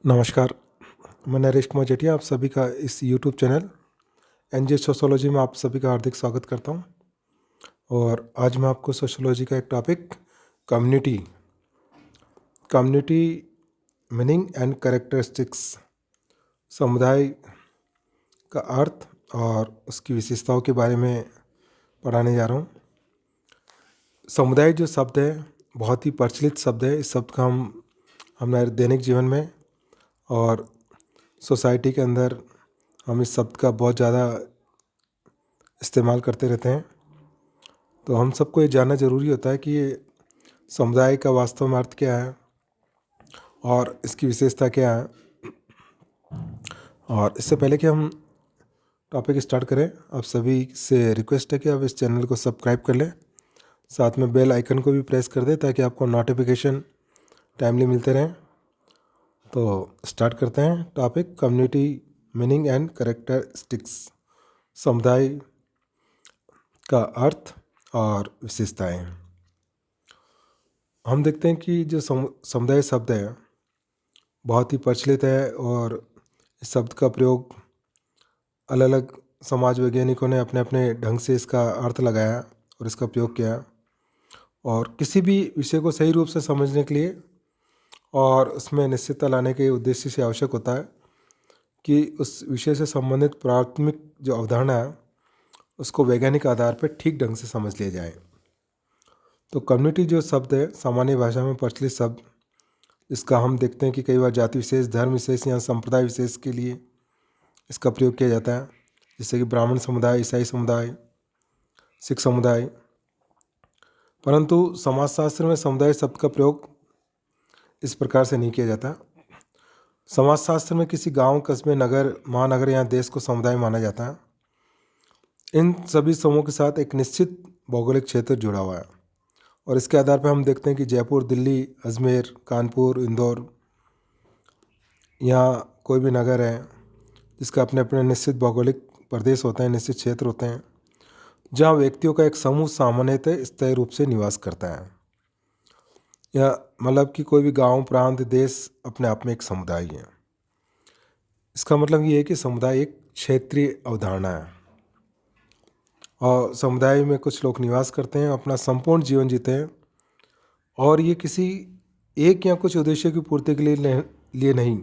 नमस्कार। मैं नरेश कुमार जेठिया आप सभी का इस यूट्यूब चैनल एनजे सोशोलॉजी में आप सभी का हार्दिक स्वागत करता हूं। और आज मैं आपको सोशोलॉजी का एक topic community meaning and characteristics, समुदाय का अर्थ और उसकी विशेषताओं के बारे में पढ़ाने जा रहा हूं। समुदाय जो शब्द है बहुत ही प्रचलित शब्द है। इस शब्द का हम हमारे दैनिक जीवन में और सोसाइटी के अंदर हम इस शब्द का बहुत ज़्यादा इस्तेमाल करते रहते हैं। तो हम सबको ये जानना ज़रूरी होता है कि ये समुदाय का वास्तव में अर्थ क्या है और इसकी विशेषता क्या है। और इससे पहले कि हम टॉपिक स्टार्ट करें, आप सभी से रिक्वेस्ट है कि आप इस चैनल को सब्सक्राइब कर लें, साथ में बेल आइकन को भी प्रेस कर दें ताकि आपको नोटिफिकेशन टाइमली मिलते रहें। तो स्टार्ट करते हैं topic community meaning and characteristics, समुदाय का अर्थ और विशेषताएं। हम देखते हैं कि जो समुदाय शब्द है बहुत ही प्रचलित है और इस शब्द का प्रयोग अलग अलग समाज वैज्ञानिकों ने अपने अपने ढंग से इसका अर्थ लगाया और इसका प्रयोग किया। और किसी भी विषय को सही रूप से समझने के लिए और उसमें निश्चितता लाने के उद्देश्य से आवश्यक होता है कि उस विषय से संबंधित प्राथमिक जो अवधारणा है उसको वैज्ञानिक आधार पर ठीक ढंग से समझ लिया जाए। तो कम्युनिटी जो शब्द है सामान्य भाषा में प्रचलित शब्द, इसका हम देखते हैं कि कई बार जाति विशेष, धर्म विशेष या संप्रदाय विशेष के लिए इसका प्रयोग किया जाता है, जैसे कि ब्राह्मण समुदाय, ईसाई समुदाय, सिख समुदाय। परंतु समाजशास्त्र में समुदाय शब्द का प्रयोग इस प्रकार से नहीं किया जाता। समाजशास्त्र में किसी गांव, कस्बे, नगर, महानगर या देश को समुदाय माना जाता है। इन सभी समूहों के साथ एक निश्चित भौगोलिक क्षेत्र जुड़ा हुआ है और इसके आधार पर हम देखते हैं कि जयपुर, दिल्ली, अजमेर, कानपुर, इंदौर या कोई भी नगर है जिसका अपने अपने निश्चित भौगोलिक प्रदेश होते हैं, निश्चित क्षेत्र होते हैं जहाँ व्यक्तियों का एक समूह सामान्यतः स्थायी रूप से निवास करता है। या मतलब कि कोई भी गांव, प्रांत, देश अपने आप में एक समुदाय है। इसका मतलब ये है कि समुदाय एक क्षेत्रीय अवधारणा है और समुदाय में कुछ लोग निवास करते हैं, अपना संपूर्ण जीवन जीते हैं और ये किसी एक या कुछ उद्देश्य की पूर्ति के लिए नहीं,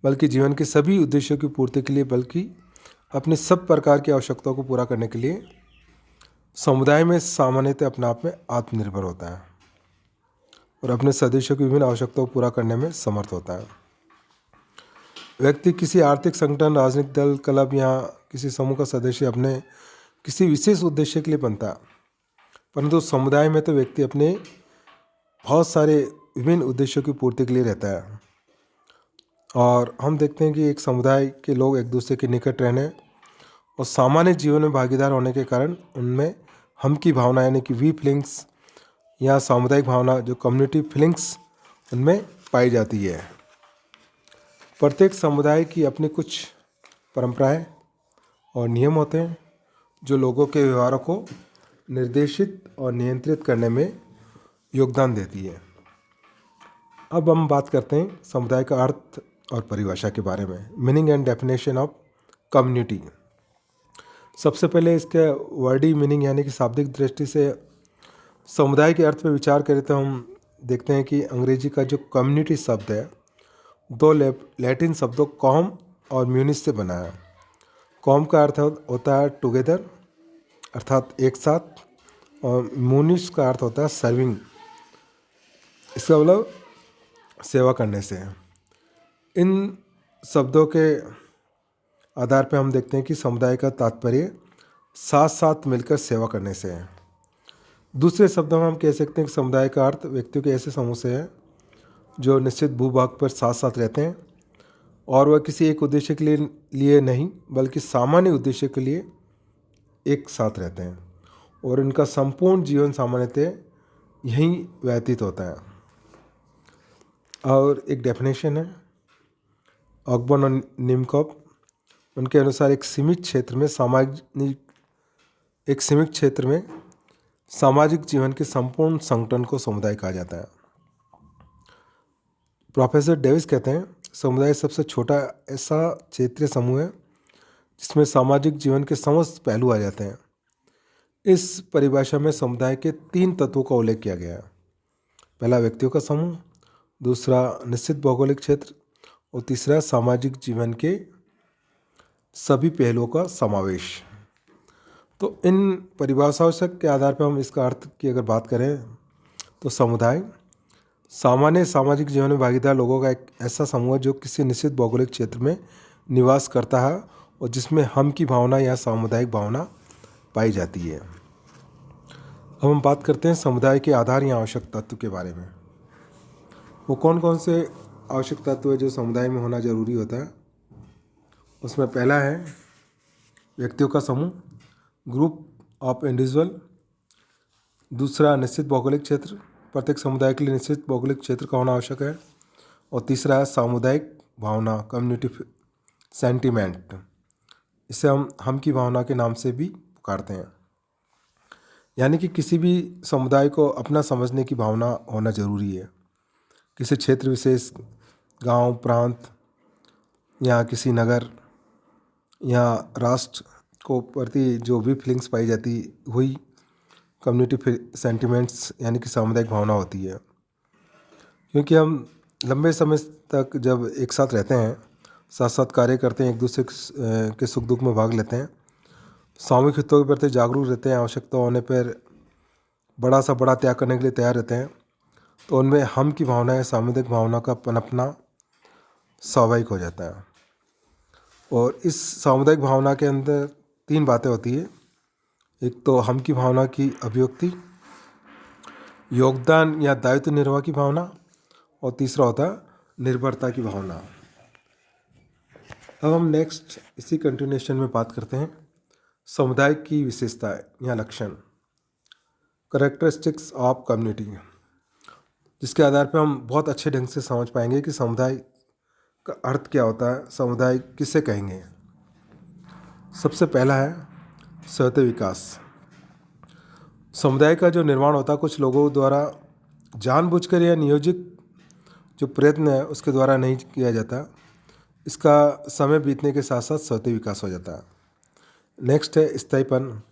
बल्कि जीवन के सभी उद्देश्यों की पूर्ति के लिए, बल्कि अपनी सब प्रकार की आवश्यकताओं को पूरा करने के लिए समुदाय में सामान्यतः अपने आप में आत्मनिर्भर होता है और अपने सदस्यों की विभिन्न आवश्यकताओं को पूरा करने में समर्थ होता है। व्यक्ति किसी आर्थिक संगठन, राजनीतिक दल, क्लब या किसी समूह का सदस्य अपने किसी विशेष उद्देश्य के लिए बनता है, परंतु समुदाय में तो व्यक्ति अपने बहुत सारे विभिन्न उद्देश्यों की पूर्ति के लिए रहता है। और हम देखते हैं कि एक समुदाय के लोग एक दूसरे के निकट रहने और सामान्य जीवन में भागीदार होने के कारण उनमें हम की भावना यानी कि वी फीलिंग्स या सामुदायिक भावना जो कम्युनिटी फीलिंग्स उनमें पाई जाती है। प्रत्येक समुदाय की अपनी कुछ परंपराएं और नियम होते हैं जो लोगों के व्यवहारों को निर्देशित और नियंत्रित करने में योगदान देती है। अब हम बात करते हैं समुदाय का अर्थ और परिभाषा के बारे में, meaning and definition of community. सबसे पहले इसके वर्डी मीनिंग यानी कि शाब्दिक दृष्टि से समुदाय के अर्थ पर विचार करें तो हम देखते हैं कि अंग्रेजी का जो कम्युनिटी शब्द है दो लैटिन शब्दों कॉम और म्यूनिस से बना है। कॉम का अर्थ होता है टुगेदर अर्थात एक साथ, और म्यूनिस का अर्थ होता है सर्विंग, इसका मतलब सेवा करने से। इन शब्दों के आधार पर हम देखते हैं कि समुदाय का तात्पर्य साथ साथ मिलकर सेवा करने से है। दूसरे शब्दों में हम कह सकते हैं कि समुदाय का अर्थ व्यक्तियों के ऐसे समूह से है जो निश्चित भूभाग पर साथ साथ रहते हैं और वह किसी एक उद्देश्य के लिए नहीं बल्कि सामान्य उद्देश्य के लिए एक साथ रहते हैं और इनका संपूर्ण जीवन सामान्यतः यहीं व्यतीत होता है। और एक डेफिनेशन है ऑकबर्न और निमकॉप, उनके अनुसार एक सीमित क्षेत्र में सामाजिक जीवन के संपूर्ण संगठन को समुदाय कहा जाता है। प्रोफेसर डेविस कहते हैं समुदाय सबसे छोटा ऐसा क्षेत्रीय समूह है जिसमें सामाजिक जीवन के समस्त पहलू आ जाते हैं। इस परिभाषा में समुदाय के 3 तत्वों का उल्लेख किया गया है। पहला व्यक्तियों का समूह, दूसरा निश्चित भौगोलिक क्षेत्र और तीसरा सामाजिक जीवन के सभी पहलुओं का समावेश। तो इन परिभाषाओं से के आधार पर हम इसका अर्थ की अगर बात करें तो समुदाय सामान्य सामाजिक जीवन में भागीदार लोगों का एक ऐसा समूह है जो किसी निश्चित भौगोलिक क्षेत्र में निवास करता है और जिसमें हम की भावना या सामुदायिक भावना पाई जाती है। अब हम बात करते हैं समुदाय के आधार या आवश्यक तत्व के बारे में। वो कौन कौन से आवश्यक तत्व है जो समुदाय में होना जरूरी होता है। उसमें पहला है व्यक्तियों का समूह, ग्रुप ऑफ इंडिविजुअल। दूसरा निश्चित भौगोलिक क्षेत्र, प्रत्येक समुदाय के लिए निश्चित भौगोलिक क्षेत्र का होना आवश्यक है। और तीसरा है सामुदायिक भावना, कम्युनिटी सेंटिमेंट। इसे हम की भावना के नाम से भी पुकारते हैं। यानी कि किसी भी समुदाय को अपना समझने की भावना होना जरूरी है। किसी क्षेत्र विशेष, गांव, प्रांत या किसी नगर या राष्ट्र को प्रति जो भी फीलिंग्स पाई जाती हुई कम्युनिटी सेंटिमेंट्स यानी कि सामुदायिक भावना होती है। क्योंकि हम लंबे समय तक जब एक साथ रहते हैं, साथ साथ कार्य करते हैं, एक दूसरे के सुख दुख में भाग लेते हैं, सामूहिक हितों के प्रति जागरूक रहते हैं, आवश्यकता होने पर बड़ा सा बड़ा त्याग करने के लिए तैयार रहते हैं, तो उनमें हम की भावना या सामुदायिक भावना का पनपना स्वाभाविक हो जाता है। और इस सामुदायिक भावना के अंदर 3 बातें होती है। एक तो हम की भावना की अभिव्यक्ति, योगदान या दायित्व निर्वाह की भावना, और तीसरा होता है निर्भरता की भावना। अब हम नेक्स्ट इसी कंटिन्यूएशन में बात करते हैं समुदाय की विशेषताएं या लक्षण, करेक्टरिस्टिक्स ऑफ कम्युनिटी, जिसके आधार पर हम बहुत अच्छे ढंग से समझ पाएंगे कि समुदाय का अर्थ क्या होता है, समुदाय किसे कहेंगे। सबसे पहला है सहत विकास। समुदाय का जो निर्माण होता है कुछ लोगों द्वारा जानबूझकर या नियोजित जो प्रयत्न है उसके द्वारा नहीं किया जाता। इसका समय बीतने के साथ साथ सहत विकास हो जाता है। नेक्स्ट है स्थायीपन,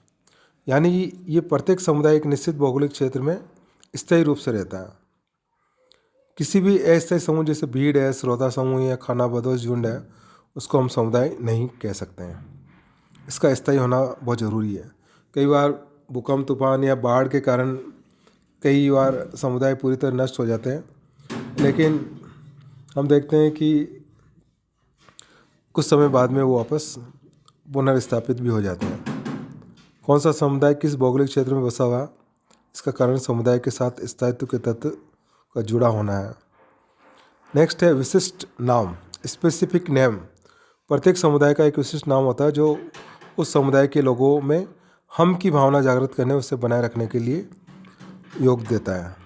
यानी ये प्रत्येक समुदाय एक निश्चित भौगोलिक क्षेत्र में स्थायी रूप से रहता है। किसी भी अस्थायी समूह जैसे भीड़ है, श्रोता समूह या खानाबदोश झुंड है, उसको हम समुदाय नहीं कह सकते हैं। इसका स्थायी होना बहुत ज़रूरी है। कई बार भूकंप, तूफान या बाढ़ के कारण कई बार समुदाय पूरी तरह नष्ट हो जाते हैं, लेकिन हम देखते हैं कि कुछ समय बाद में वो वापस पुनर्स्थापित भी हो जाते हैं। कौन सा समुदाय किस भौगोलिक क्षेत्र में बसा हुआ, इसका कारण समुदाय के साथ स्थायित्व के तत्व का जुड़ा होना है। नेक्स्ट है विशिष्ट नाम, स्पेसिफिक नेम। प्रत्येक समुदाय का एक विशिष्ट नाम होता है जो उस समुदाय के लोगों में हम की भावना जागृत करने, उसे बनाए रखने के लिए योग देता है।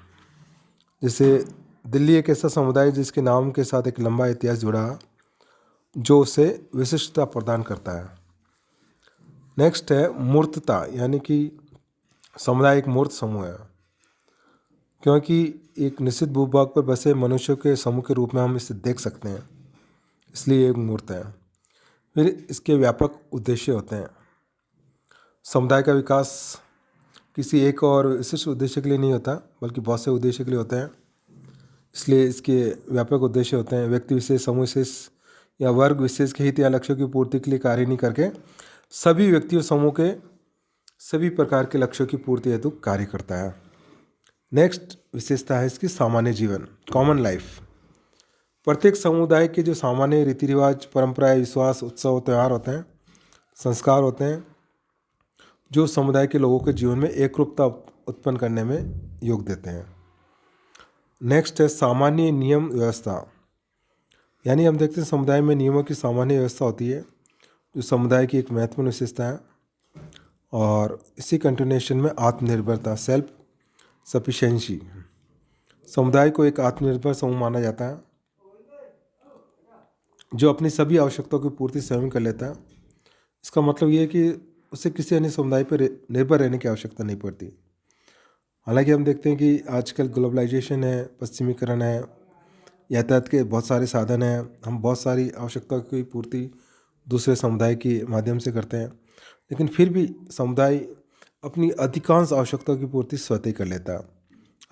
जैसे दिल्ली एक ऐसा समुदाय जिसके नाम के साथ एक लंबा इतिहास जुड़ा है जो उसे विशिष्टता प्रदान करता है। नेक्स्ट है मूर्तता, यानी कि समुदाय एक मूर्त समूह है, क्योंकि एक निश्चित भूभाग पर बसे मनुष्यों के समूह के रूप में हम इसे देख सकते हैं, इसलिए एक मूर्त है। फिर इसके व्यापक उद्देश्य होते हैं। समुदाय का विकास किसी एक और विशिष्ट उद्देश्य के लिए नहीं होता, बल्कि बहुत से उद्देश्य के लिए होते हैं, इसलिए इसके व्यापक उद्देश्य होते हैं। व्यक्ति विशेष, समूह विशेष या वर्ग विशेष के हित या लक्ष्यों की पूर्ति के लिए कार्य नहीं करके सभी व्यक्तियों समूह के सभी प्रकार के लक्ष्यों की पूर्ति हेतु कार्य करता है। नेक्स्ट विशेषता है इसकी सामान्य जीवन, कॉमन लाइफ। प्रत्येक समुदाय के जो सामान्य रीति रिवाज, परंपराएं, विश्वास, उत्सव, त्यौहार होते हैं, संस्कार होते हैं, जो समुदाय के लोगों के जीवन में एकरूपता उत्पन्न करने में योग देते हैं। नेक्स्ट है सामान्य नियम व्यवस्था, यानी हम देखते हैं समुदाय में नियमों की सामान्य व्यवस्था होती है जो समुदाय की एक महत्वपूर्ण विशेषता है। और इसी कंटिन्यूएशन में आत्मनिर्भरता, सेल्फ सफिशिएंसी। समुदाय को एक आत्मनिर्भर समूह माना जाता है जो अपनी सभी आवश्यकताओं की पूर्ति स्वयं कर लेता है। इसका मतलब ये है कि उसे किसी अन्य समुदाय पर निर्भर रहने की आवश्यकता नहीं पड़ती। हालांकि हम देखते हैं कि आजकल ग्लोबलाइजेशन है, पश्चिमीकरण है, यातायात के बहुत सारे साधन हैं, हम बहुत सारी आवश्यकताओं की पूर्ति दूसरे समुदाय के माध्यम से करते हैं, लेकिन फिर भी समुदाय अपनी अधिकांश आवश्यकताओं की पूर्ति स्वतः ही कर लेता है।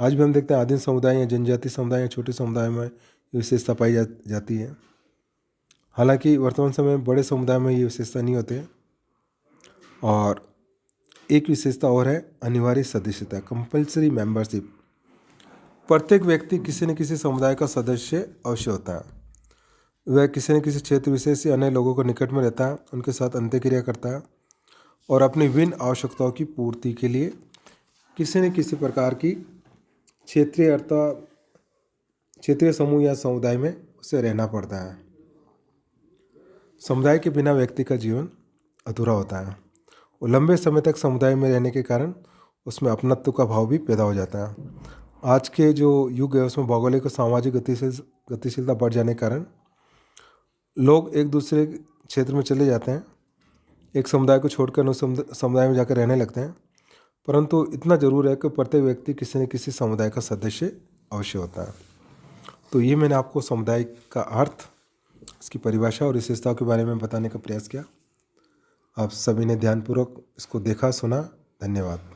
आज भी हम देखते हैं आदिम समुदाय या जनजातीय समुदाय या छोटे समुदाय में ये विशेषता पाई जाती है। हालांकि वर्तमान समय में बड़े समुदाय में ये विशेषता नहीं होते। और एक विशेषता और है अनिवार्य सदस्यता, कंपल्सरी मेंबरशिप। प्रत्येक व्यक्ति किसी न किसी समुदाय का सदस्य अवश्य होता है। वह किसी न किसी क्षेत्र विशेष से अन्य लोगों को निकट में रहता है, उनके साथ अंत्यक्रिया करता है और अपनी विभिन्न आवश्यकताओं की पूर्ति के लिए किसी न किसी प्रकार की क्षेत्रीय समूह या समुदाय में उसे रहना पड़ता है। समुदाय के बिना व्यक्ति का जीवन अधूरा होता है और लंबे समय तक समुदाय में रहने के कारण उसमें अपनत्व का भाव भी पैदा हो जाता है। आज के जो युग है उसमें भौगोलिक और सामाजिक गतिशीलता बढ़ जाने के कारण लोग एक दूसरे क्षेत्र में चले जाते हैं, एक समुदाय को छोड़कर उस समुदाय में जाकर रहने लगते हैं। परंतु इतना जरूर है कि प्रत्येक व्यक्ति किसी न किसी समुदाय का सदस्य अवश्य होता है। तो ये मैंने आपको समुदाय का अर्थ, इसकी परिभाषा और विशेषताओं के बारे में बताने का प्रयास किया। आप सभी ने ध्यानपूर्वक इसको देखा, सुना। धन्यवाद।